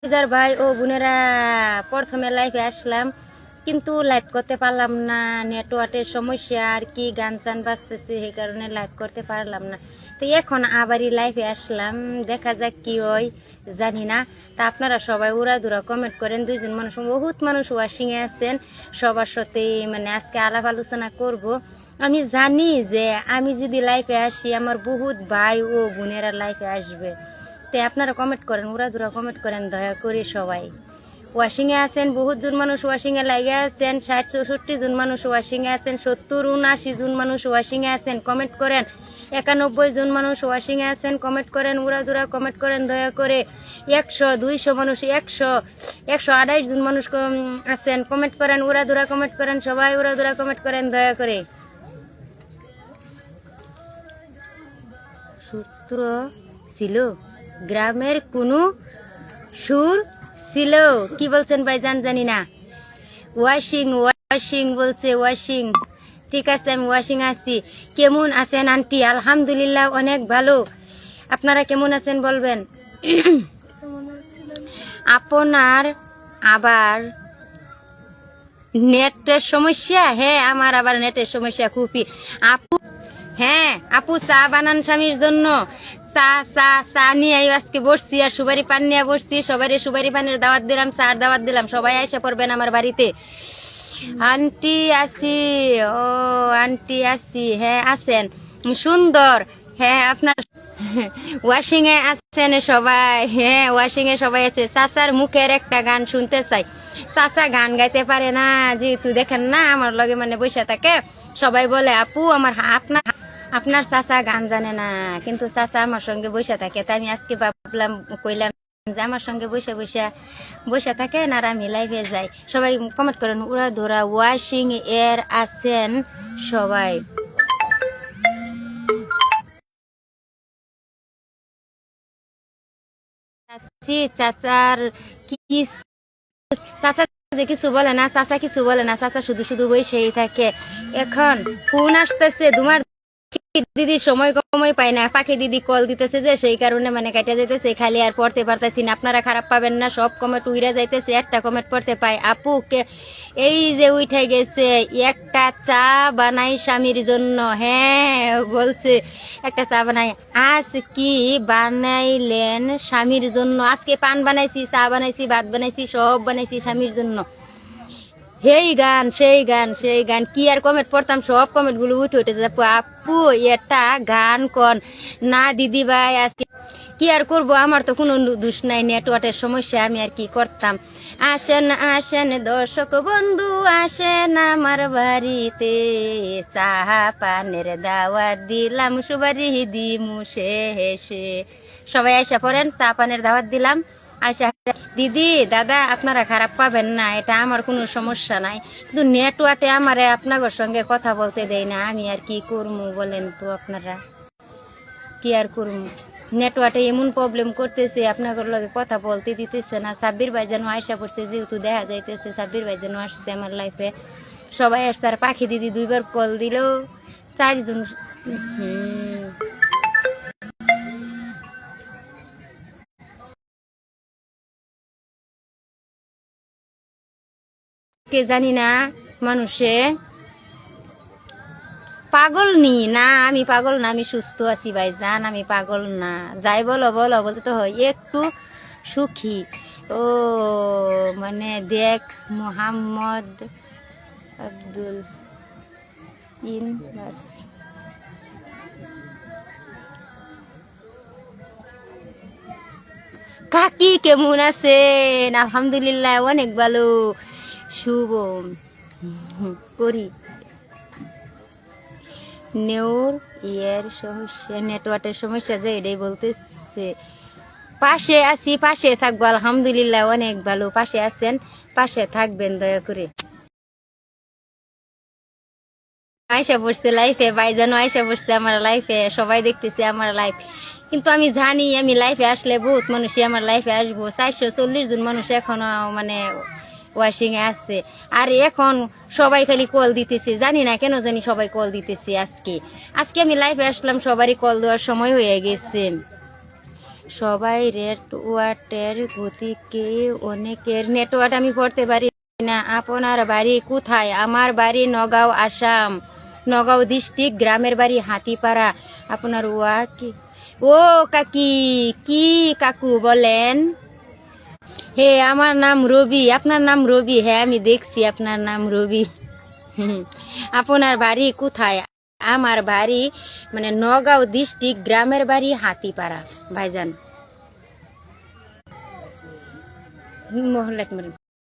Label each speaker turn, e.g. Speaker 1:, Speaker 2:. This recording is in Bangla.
Speaker 1: ইজার ভাই ও বোনেরা, প্রথমে লাইভে আসলাম কিন্তু লাইভ করতে পারলাম না, নেটওয়ার্কের সমস্যা আর কি, গান চান বাজতেছে সেই কারণে লাইভ করতে পারলাম না। তো এখন আবারই লাইভে আসলাম, দেখা যাক কি হয় জানি না। তা আপনারা সবাই উড়াধুরা কমেন্ট করেন। দুইজন মানুষ, বহুত মানুষ ওয়াশিংয়ে আছেন, সবার সাথে মানে আজকে আলাপ আলোচনা করব। আমি জানি যে আমি যদি লাইভে আসি আমার বহুত ভাই ও বোনেরা লাইভে আসবে, তাই আপনারা কমেন্ট করেন, উড়াধুরা কমেন্ট করেন দয়া করে সবাই। ওয়াশিংয়ে আছেন বহুত জন মানুষ, ওয়াশিংয়ে লাগে আছেন 60-64 জন মানুষ ওয়াশিংয়ে আছেন, 70-79 জন মানুষ ওয়াশিংয়ে আছেন, কমেন্ট করেন। 91 জন মানুষ ওয়াশিংয়ে আছেন, কমেন্ট করেন, উড়াধুরা কমেন্ট করেন দয়া করে। 100-200 মানুষ, 128 জন মানুষ আছেন, কমেন্ট করেন, উড়াধুরা কমেন্ট করেন, সবাই উড়াধুরা কমেন্ট করেন দয়া করে। সূত্র ছিল, গ্রামের কোনো সুর ছিল, কি বলছেন ভাই জানি না। ওয়াশিং ওয়াশিং বলছে, ওয়াশিং, ঠিক আছে আমি ওয়াশিং আছি। কেমন আছেন আন্টি? আলহামদুলিল্লাহ অনেক ভালো, আপনারা কেমন আছেন বলবেন। আপনার আবার নেটের সমস্যা? হ্যাঁ আমার আবার নেটের সমস্যা খুবই। আপু, হ্যাঁ আপু চা বানান স্বামীর জন্য। চা চা চা নিয়ে আজকে বসছি আর সুপারি পান নিয়ে বসছি, সবাই সুপারি পানের দাওয়াত দিলাম, চার দাওয়াত দিলাম, সবাই এসে পড়বেন আমার বাড়িতে। আন্টি আসি, ও আন্টি আসি, হ্যাঁ আছেন, সুন্দর। হ্যাঁ আপনার ওয়াশিং এ আছেন সবাই? হ্যাঁ ওয়াশিং এ সবাই আছে। চাচার মুখের একটা গান শুনতে চাই। চাচা গান গাইতে পারে না, যেহেতু দেখেন না আমার লগে মানে বসে থাকে, সবাই বলে আপু আমার আপনার চাচা গান জানে না, কিন্তু চাচা আমার সঙ্গে বসে থাকে। তাই আমি আজকে ভাবলাম, কইলাম যে আমার সঙ্গে বসে থাকে আর আমি লাইভে যাই। সবাই কমেন্ট করেন, উড়াধুরা ওয়াশিং এর আছেন সবাই। চাচার কি, চাচা যে কিছু বলে না, চাচা কিছু বলে না, চাচা শুধু শুধু বসেই থাকে। এখন ফোন আসতেছে, তোমার দিদি সময় কমই পাই না, পাখি দিদি কল দিতেছে যে সেই কারণে মানে কাটা যেতেছে, খালি আর পড়তে পারতেছি না। আপনারা খারাপ পাবেন না, সব কমেন্ট উইরা যাইতেছে, একটা কমেন্ট পড়তে পাই। আপু কে এই যে উঠে গেছে, একটা চা বানাই স্বামীর জন্য। হ্যাঁ বলছে একটা চা বানাই। আজ কি বানাইলেন স্বামীর জন্য? আজকে পান বানাইছি, চা বানাইছি, ভাত বানাইছি, সব বানাইছি স্বামীর জন্য। সেই গান সেই গান সেই গান, কি আর কমেন্ট পড়তাম, সব কমেন্ট গুলো উঠে যাবো। আপু এটা গান কন না দিদি ভাই, আজকে কি আর করবো, আমার তো কোনো দোষ নাই, নেটওয়ার্কের সমস্যা, আমি আর কি করতাম। আসেন আসেন দর্শক বন্ধু, আসেন আমার বাড়িতে, চাহা পানের দাওয়াত দিলাম, সুবারি দিমু শেষে। সবাই আসা পড়েন, চা পানের দাওয়াত দিলাম। আচ্ছা দিদি দাদা আপনারা খারাপ পাবেন না, এটা আমার কোনো সমস্যা নাই, কিন্তু নেটওয়ার্কে আমারে আপনাদের সঙ্গে কথা বলতে দেয় না, আমি আর কি করবো বলেন তো আপনারা, কি আর করবো, নেটওয়ার্কে এমন প্রবলেম করতেছে, আপনাদের লগে কথা বলতে দিতেছে না। সাব্বির ভাই যেন আয়সা পড়ছে, যেহেতু দেখা যাইতেছে সাব্বির ভাই যেন আসছে আমার লাইফে, সবাই আসছে। আর পাখি দিদি 2বার কল দিল, 4 জন। কে জানি না, মানুষে পাগল নি না, আমি পাগল না, আমি সুস্থ আছি ভাই জান, আমি পাগল না। যাই বলো বলো বলতে তো হয়, একটু সুখী। ও মানে দেখ, মোহাম্মদ আব্দুল ইনবাস, কাকি কেমন আছেন? আলহামদুলিল্লাহ অনেক ভালো, শুভ করি। নেওর ইয়ের সমস্যা, নেটওয়ার্কের সমস্যা যে এটাই বলতেছে। পাশে আছি, পাশে থাকবো, আলহামদুলিল্লাহ অনেক ভালো, পাশে আছেন, পাশে থাকবেন দয়া করে। আয়সা পড়ছে লাইফে, ভাইজানও আয়সা পড়ছে আমার লাইফে, সবাই দেখতেছে আমার লাইফ, কিন্তু আমি জানি আমি লাইফে আসলে বহুত মানুষই আমার লাইফে আসবো। 440 জন মানুষ এখনো মানে ওয়াশিং এ আছে, আর এখন সবাই খালি কল দিতেছে, জানি না কেন জানি সবাই কল দিতেছে। আজকে আমি লাইফে আসলাম, সবারই কল দেওয়ার সময় হয়ে গেছে। সবাই নেটওয়ার্কের গতিকে অনেকের নেটওয়ার্ক আমি পড়তে পারি না। আপনার বাড়ি কোথায়? আমার বাড়ি নগাঁও, আসাম। নগাঁও ডিস্ট্রিক্ট, গ্রামের বাড়ি হাতিপাড়া। আপনার ওয়া কি? ও কাকি, কি কাকু বলেন? হে, আমার নাম রবি। আপনার নাম রবি? হ্যাঁ, আমি দেখছি আপনার নাম রবি। আপনার বাড়ি কোথায়? আমার বাড়ি মানে নগাঁও ডিস্ট্রিক্ট, গ্রামের বাড়ি হাতিপাড়া ভাইজান। মহল্লা